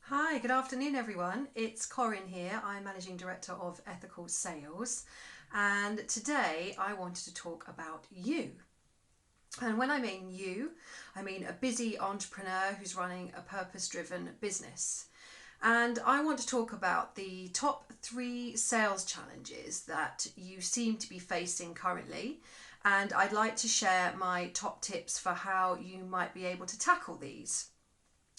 Hi, good afternoon, everyone. It's Corinne here. I'm Managing Director of Ethical Sales, and today I wanted to talk about you. And when I mean you, I mean a busy entrepreneur who's running a purpose driven business. And I want to talk about the top three sales challenges that you seem to be facing currently. And I'd like to share my top tips for how you might be able to tackle these.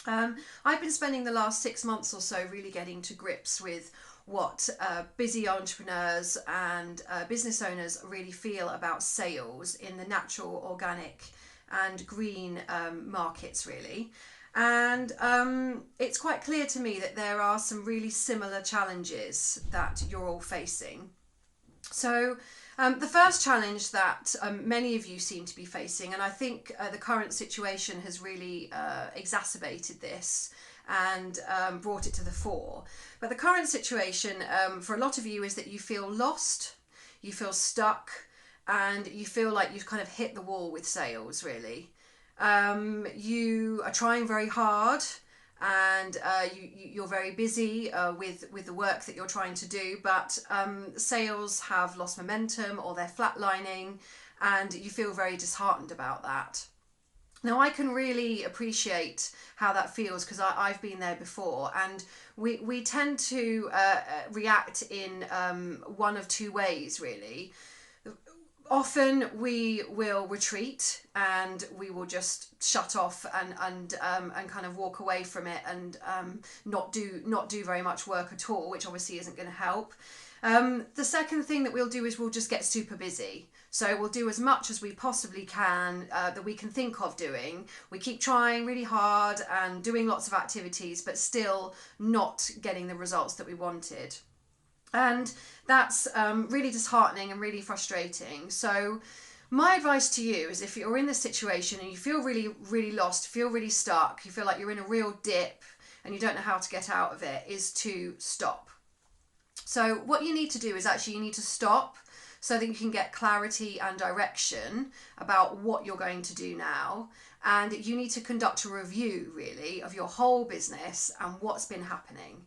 I've been spending the last 6 months or so really getting to grips with what busy entrepreneurs and business owners really feel about sales in the natural, organic, and green markets, really. And it's quite clear to me that there are some really similar challenges that you're all facing. So, the first challenge that many of you seem to be facing, and I think the current situation has really exacerbated this and brought it to the fore. But the current situation for a lot of you is that you feel lost, you feel stuck, and you feel like you've kind of hit the wall with sales, really. You are trying very hard and you're very busy with the work that you're trying to do, but sales have lost momentum or they're flatlining, and you feel very disheartened about that. Now, I can really appreciate how that feels because I've been there before, and we tend to react in one of two ways, really. Often we will retreat and we will just shut off and kind of walk away from it and not do very much work at all, which obviously isn't going to help. The second thing that we'll do is we'll just get super busy. So we'll do as much as we possibly can that we can think of doing. We keep trying really hard and doing lots of activities, but still not getting the results that we wanted. And that's really disheartening and really frustrating. So, my advice to you is if you're in this situation and you feel really, really lost, feel really stuck, you feel like you're in a real dip and you don't know how to get out of it, is to stop. So, what you need to do is actually you need to stop so that you can get clarity and direction about what you're going to do now. And you need to conduct a review, really, of your whole business and what's been happening.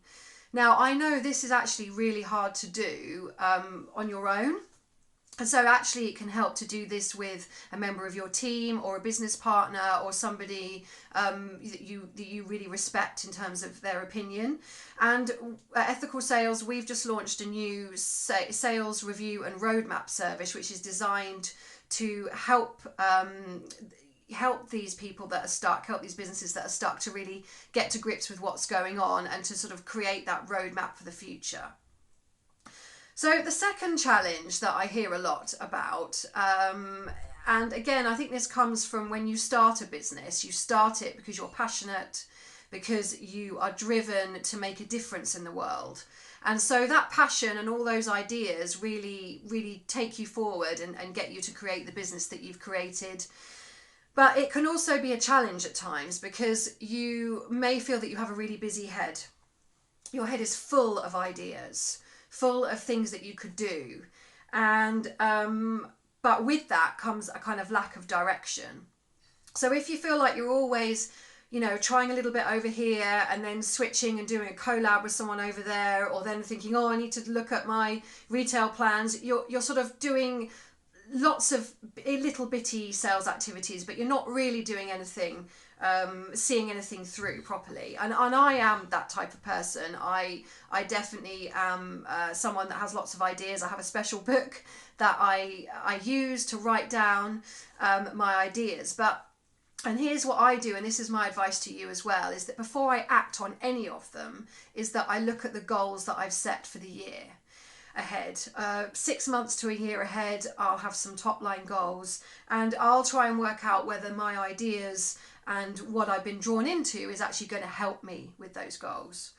Now, I know this is actually really hard to do on your own. And so actually it can help to do this with a member of your team or a business partner or somebody that you really respect in terms of their opinion. And at Ethical Sales, we've just launched a new sales review and roadmap service, which is designed to help these people that are stuck, help these businesses that are stuck to really get to grips with what's going on and to sort of create that roadmap for the future. So the second challenge that I hear a lot about, and again, I think this comes from when you start a business, you start it because you're passionate, because you are driven to make a difference in the world. And so that passion and all those ideas really, really take you forward and get you to create the business that you've created. But it can also be a challenge at times because you may feel that you have a really busy head. Your head is full of ideas, full of things that you could do. And but with that comes a kind of lack of direction. So if you feel like you're always, trying a little bit over here and then switching and doing a collab with someone over there, or then thinking, oh, I need to look at my retail plans, you're sort of doing lots of little bitty sales activities, but you're not really doing anything, seeing anything through properly. And I am that type of person. I definitely am someone that has lots of ideas. I have a special book that I use to write down my ideas. And here's what I do, and this is my advice to you as well, is that before I act on any of them, is that I look at the goals that I've set for the year ahead. 6 months to a year ahead, I'll have some top line goals, and I'll try and work out whether my ideas and what I've been drawn into is actually going to help me with those goals.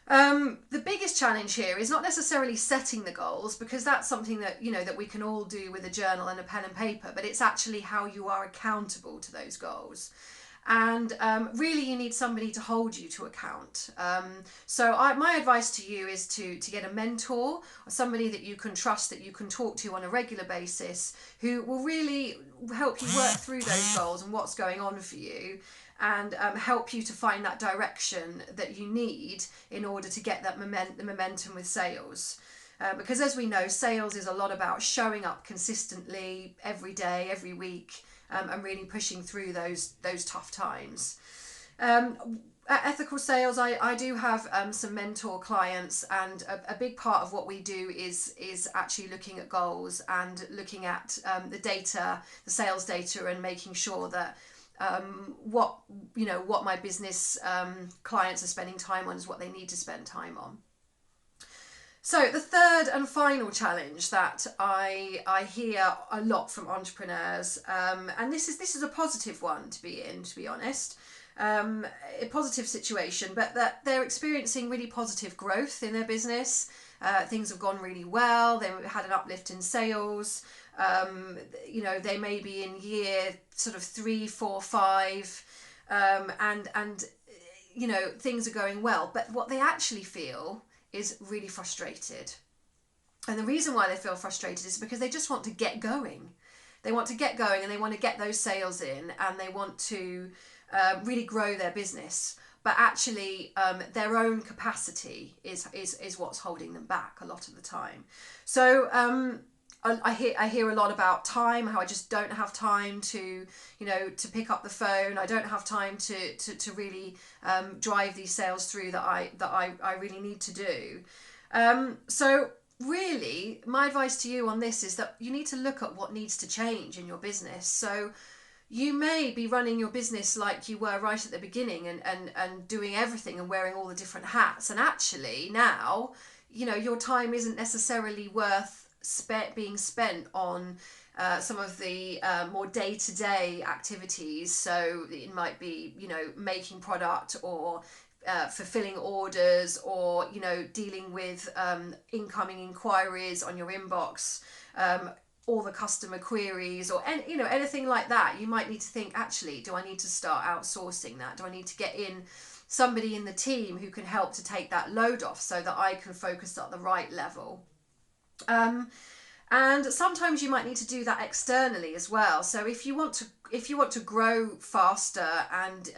The biggest challenge here is not necessarily setting the goals, because that's something that that we can all do with a journal and a pen and paper, but it's actually how you are accountable to those goals. And really you need somebody to hold you to account. My advice to you is to get a mentor or somebody that you can trust, that you can talk to on a regular basis, who will really help you work through those goals and what's going on for you. and help you to find that direction that you need in order to get that the momentum with sales. Because as we know, sales is a lot about showing up consistently every day, every week, and really pushing through those tough times. At Ethical Sales, I do have some mentor clients, and a big part of what we do is actually looking at goals and looking at the data, the sales data, and making sure that what my business clients are spending time on is what they need to spend time on. So the third and final challenge that I hear a lot from entrepreneurs, and this is a positive one to be in, to be honest, a positive situation, but that they're experiencing really positive growth in their business. Things have gone really well. They've had an uplift in sales. They may be in year sort of 3, 4, 5, and things are going well. But what they actually feel is really frustrated. And the reason why they feel frustrated is because they just want to get going. They want to get going, and they want to get those sales in, and they want to really grow their business. But actually, their own capacity is what's holding them back a lot of the time. So I hear a lot about time, how I just don't have time to pick up the phone. I don't have time to really drive these sales through that I really need to do. So really, my advice to you on this is that you need to look at what needs to change in your business. So you may be running your business like you were right at the beginning and doing everything and wearing all the different hats. And actually now, your time isn't necessarily worth being spent on some of the more day-to-day activities. So it might be, making product, or fulfilling orders, or, dealing with incoming inquiries on your inbox, all the customer queries, or anything like that. You might need to think, actually, do I need to start outsourcing that? Do I need to get in somebody in the team who can help to take that load off so that I can focus at the right level? And sometimes you might need to do that externally as well. So if you want to grow faster, and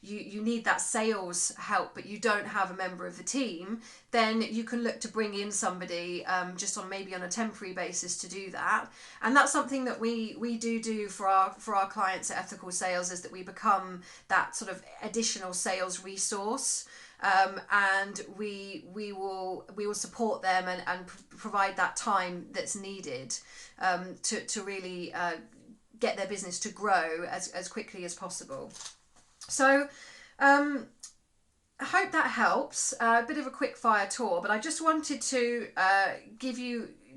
you need that sales help, but you don't have a member of the team, then you can look to bring in somebody just on a temporary basis to do that. And that's something that we do for our clients at Ethical Sales, is that we become that sort of additional sales resource. And we will support them and provide that time that's needed to really get their business to grow as quickly as possible. So I hope that helps. A bit of a quick fire tour, but I just wanted to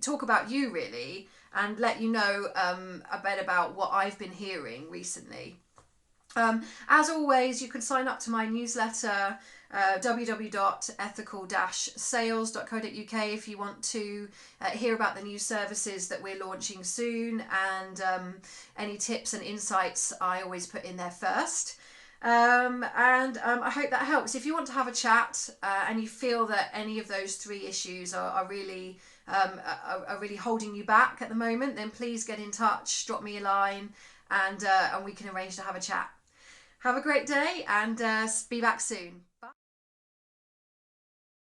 talk about you really, and let you know a bit about what I've been hearing recently. As always, you can sign up to my newsletter, www.ethical-sales.co.uk, if you want to hear about the new services that we're launching soon, and any tips and insights I always put in there first. I hope that helps. If you want to have a chat and you feel that any of those 3 issues are really holding you back at the moment, then please get in touch, drop me a line, and we can arrange to have a chat. Have a great day, and be back soon.